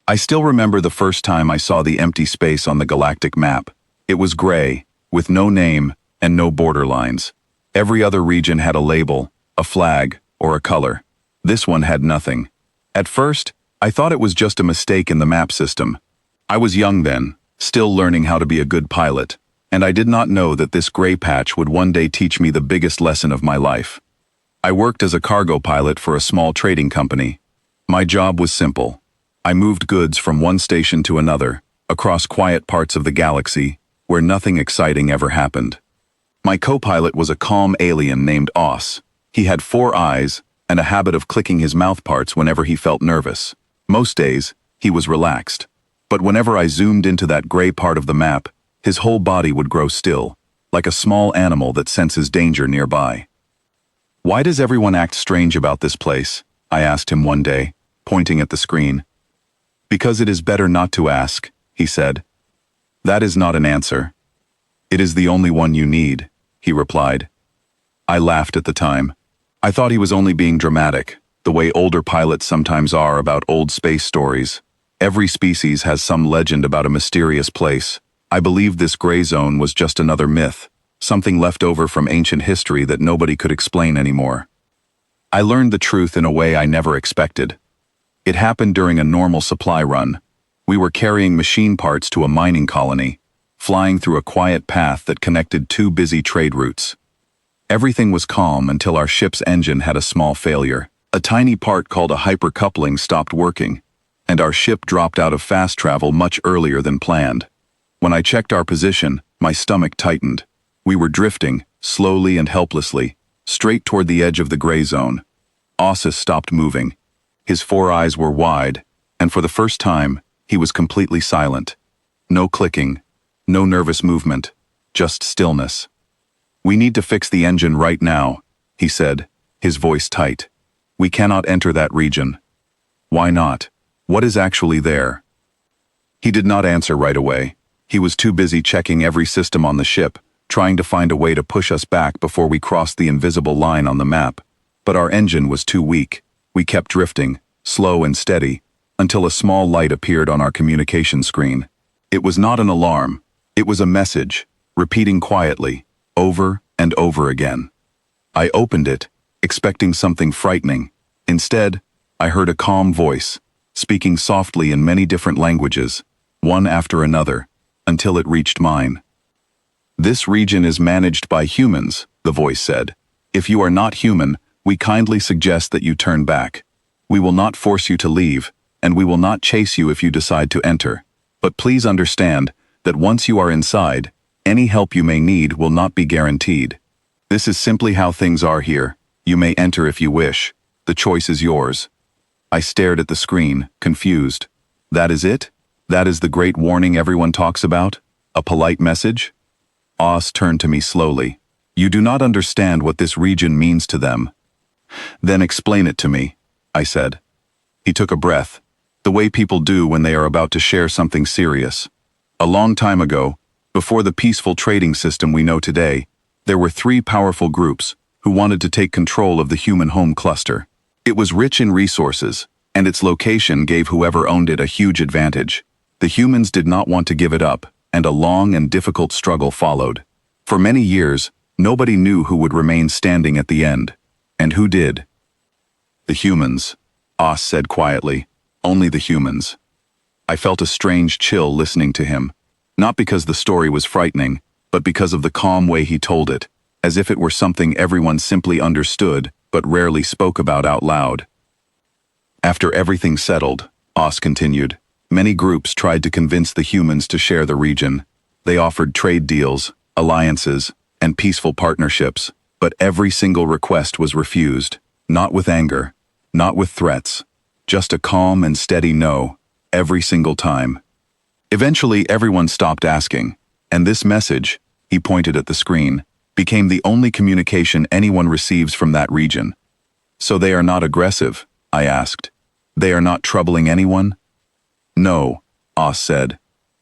I still remember the first time I saw the empty space on the galactic map. It was gray, with no name and no border lines. Every other region had a label, a flag, or a color. This one had nothing. At first, I thought it was just a mistake in the map system. I was young then, still learning how to be a good pilot, and I did not know that this gray patch would one day teach me the biggest lesson of my life. I worked as a cargo pilot for a small trading company. My job was simple. I moved goods from one station to another, across quiet parts of the galaxy, where nothing exciting ever happened. My co-pilot was a calm alien named Oss. He had 4 eyes and a habit of clicking his mouth parts whenever he felt nervous. Most days, he was relaxed. But whenever I zoomed into that gray part of the map, his whole body would grow still, like a small animal that senses danger nearby. "Why does everyone act strange about this place?" I asked him one day, pointing at the screen. "Because it is better not to ask," he said. "That is not an answer. It is the only one you need," he replied. I laughed at the time. I thought he was only being dramatic, the way older pilots sometimes are about old space stories. Every species has some legend about a mysterious place. I believed this gray zone was just another myth, something left over from ancient history that nobody could explain anymore. I learned the truth in a way I never expected. It happened during a normal supply run. We were carrying machine parts to a mining colony, flying through a quiet path that connected 2 busy trade routes. Everything was calm until our ship's engine had a small failure. A tiny part called a hypercoupling stopped working, and our ship dropped out of fast travel much earlier than planned. When I checked our position, my stomach tightened. We were drifting, slowly and helplessly, straight toward the edge of the gray zone. Ossus stopped moving. His 4 eyes were wide, and for the first time, he was completely silent. No clicking, no nervous movement, just stillness. "We need to fix the engine right now," he said, his voice tight. "We cannot enter that region." "Why not? What is actually there?" He did not answer right away. He was too busy checking every system on the ship, trying to find a way to push us back before we crossed the invisible line on the map. But our engine was too weak. We kept drifting, slow and steady, until a small light appeared on our communication screen. It was not an alarm. It was a message, repeating quietly, over and over again. I opened it, expecting something frightening. Instead, I heard a calm voice, speaking softly in many different languages, one after another, until it reached mine. "This region is managed by humans," the voice said. "If you are not human, we kindly suggest that you turn back. We will not force you to leave, and we will not chase you if you decide to enter. But please understand that once you are inside, any help you may need will not be guaranteed. This is simply how things are here. You may enter if you wish. The choice is yours." I stared at the screen, confused. That is it? That is the great warning everyone talks about? A polite message? Oss turned to me slowly. "You do not understand what this region means to them." "Then explain it to me," I said. He took a breath, the way people do when they are about to share something serious. A long time ago, before the peaceful trading system we know today, there were 3 powerful groups who wanted to take control of the human home cluster. It was rich in resources, and its location gave whoever owned it a huge advantage. The humans did not want to give it up, and a long and difficult struggle followed. For many years, nobody knew who would remain standing at the end. And who did? "The humans," Oss said quietly. "Only the humans." I felt a strange chill listening to him, not because the story was frightening, but because of the calm way he told it, as if it were something everyone simply understood but rarely spoke about out loud. "After everything settled," Oss continued, "many groups tried to convince the humans to share the region. They offered trade deals, alliances, and peaceful partnerships, but every single request was refused, not with anger, not with threats, just a calm and steady no, every single time. Eventually, everyone stopped asking, and this message," he pointed at the screen, "became the only communication anyone receives from that region." "So they are not aggressive?" I asked. "They are not troubling anyone?" "No," Oss said.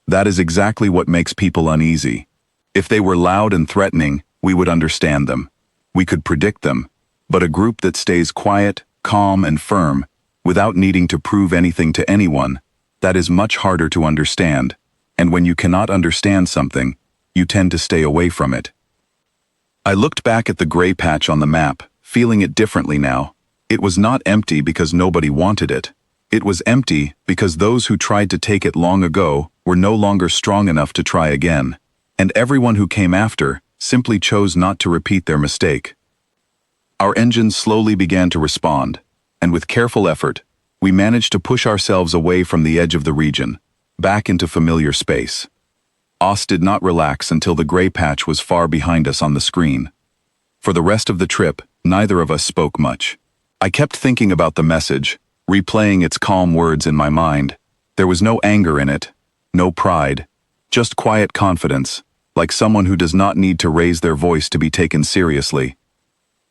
"That is exactly what makes people uneasy. If they were loud and threatening, we would understand them. We could predict them. But a group that stays quiet, calm, and firm, without needing to prove anything to anyone, that is much harder to understand, and when you cannot understand something, you tend to stay away from it. I looked back at the gray patch on the map, feeling it differently now. It was not empty because nobody wanted it. It was empty because those who tried to take it long ago were no longer strong enough to try again, and everyone who came after simply chose not to repeat their mistake. Our engines slowly began to respond, and with careful effort, we managed to push ourselves away from the edge of the region, back into familiar space. Oss did not relax until the gray patch was far behind us on the screen. For the rest of the trip, neither of us spoke much. I kept thinking about the message, replaying its calm words in my mind. There was no anger in it, no pride, just quiet confidence, like someone who does not need to raise their voice to be taken seriously.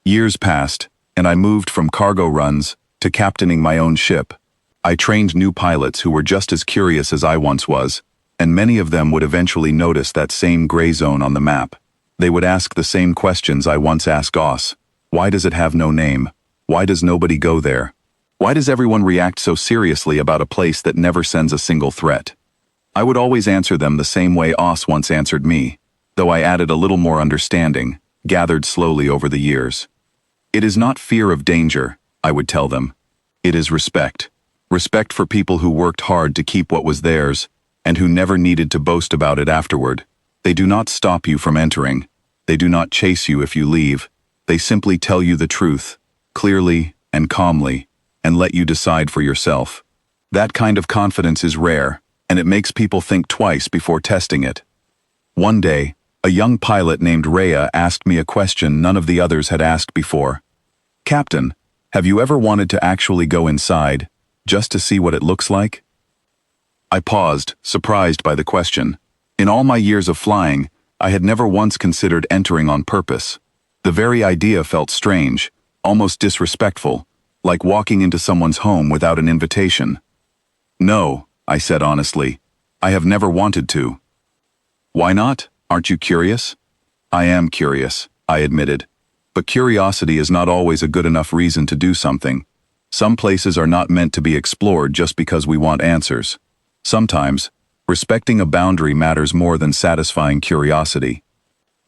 Years passed, and I moved from cargo runs to captaining my own ship. I trained new pilots who were just as curious as I once was, and many of them would eventually notice that same gray zone on the map. They would ask the same questions I once asked Oss. Why does it have no name? Why does nobody go there? Why does everyone react so seriously about a place that never sends a single threat? I would always answer them the same way Oss once answered me, though I added a little more understanding, gathered slowly over the years. It is not fear of danger, I would tell them. It is respect. Respect for people who worked hard to keep what was theirs, and who never needed to boast about it afterward. They do not stop you from entering. They do not chase you if you leave. They simply tell you the truth, clearly and calmly, and let you decide for yourself. That kind of confidence is rare, and it makes people think twice before testing it. One day, a young pilot named Rhea asked me a question none of the others had asked before. "Captain, have you ever wanted to actually go inside, just to see what it looks like?" I paused, surprised by the question. In all my years of flying, I had never once considered entering on purpose. The very idea felt strange, almost disrespectful, like walking into someone's home without an invitation. "No," I said honestly, "I have never wanted to." "Why not? Aren't you curious?" "I am curious," I admitted. "But curiosity is not always a good enough reason to do something. Some places are not meant to be explored just because we want answers. Sometimes, respecting a boundary matters more than satisfying curiosity."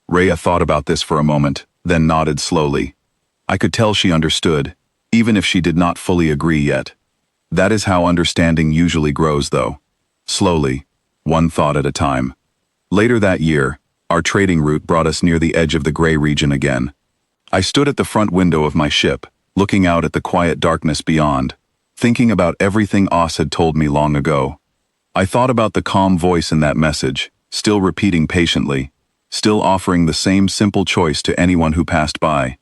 Rhea thought about this for a moment, then nodded slowly. I could tell she understood, even if she did not fully agree yet. That is how understanding usually grows, though. Slowly, one thought at a time. Later that year, our trading route brought us near the edge of the gray region again. I stood at the front window of my ship, looking out at the quiet darkness beyond, thinking about everything Oss had told me long ago. I thought about the calm voice in that message, still repeating patiently, still offering the same simple choice to anyone who passed by.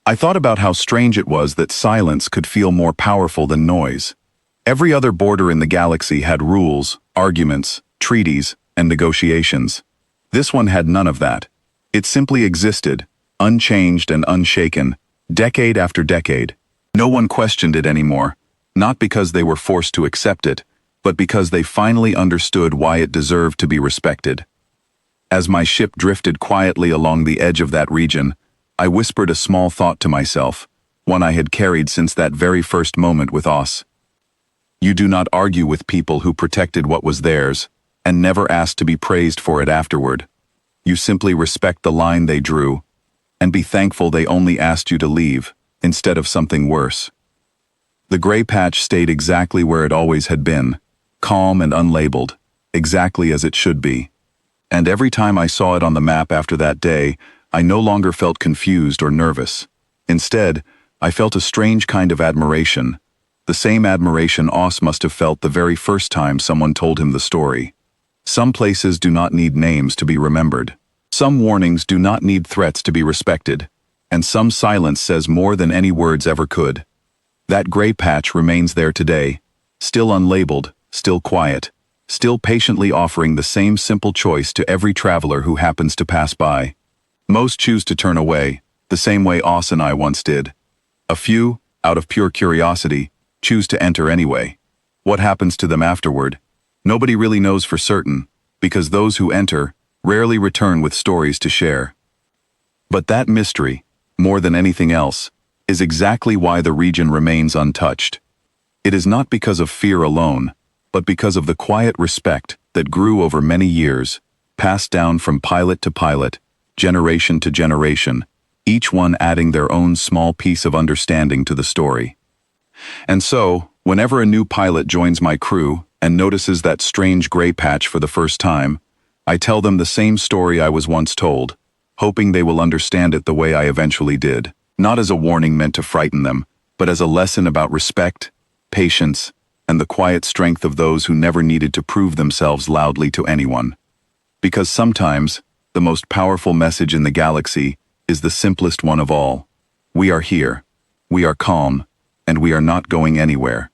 I thought about how strange it was that silence could feel more powerful than noise. Every other border in the galaxy had rules, arguments, treaties, and negotiations. This one had none of that. It simply existed, unchanged and unshaken, decade after decade. No one questioned it anymore, not because they were forced to accept it, but because they finally understood why it deserved to be respected. As my ship drifted quietly along the edge of that region, I whispered a small thought to myself, one I had carried since that very first moment with Oss. You do not argue with people who protected what was theirs, and never asked to be praised for it afterward. You simply respect the line they drew, and be thankful they only asked you to leave, instead of something worse. The gray patch stayed exactly where it always had been, calm and unlabeled, exactly as it should be. And every time I saw it on the map after that day, I no longer felt confused or nervous. Instead, I felt a strange kind of admiration, the same admiration Oss must have felt the very first time someone told him the story. Some places do not need names to be remembered. Some warnings do not need threats to be respected, and some silence says more than any words ever could. That gray patch remains there today, still unlabeled, still quiet, still patiently offering the same simple choice to every traveler who happens to pass by. Most choose to turn away, the same way Oss and I once did. A few, out of pure curiosity, choose to enter anyway. What happens to them afterward? Nobody really knows for certain, because those who enter rarely return with stories to share. But that mystery, more than anything else, is exactly why the region remains untouched. It is not because of fear alone, but because of the quiet respect that grew over many years, passed down from pilot to pilot, generation to generation, each one adding their own small piece of understanding to the story. And so, whenever a new pilot joins my crew and notices that strange gray patch for the first time, I tell them the same story I was once told, hoping they will understand it the way I eventually did, not as a warning meant to frighten them, but as a lesson about respect, patience, and the quiet strength of those who never needed to prove themselves loudly to anyone. Because sometimes, the most powerful message in the galaxy is the simplest one of all. We are here, we are calm, and we are not going anywhere.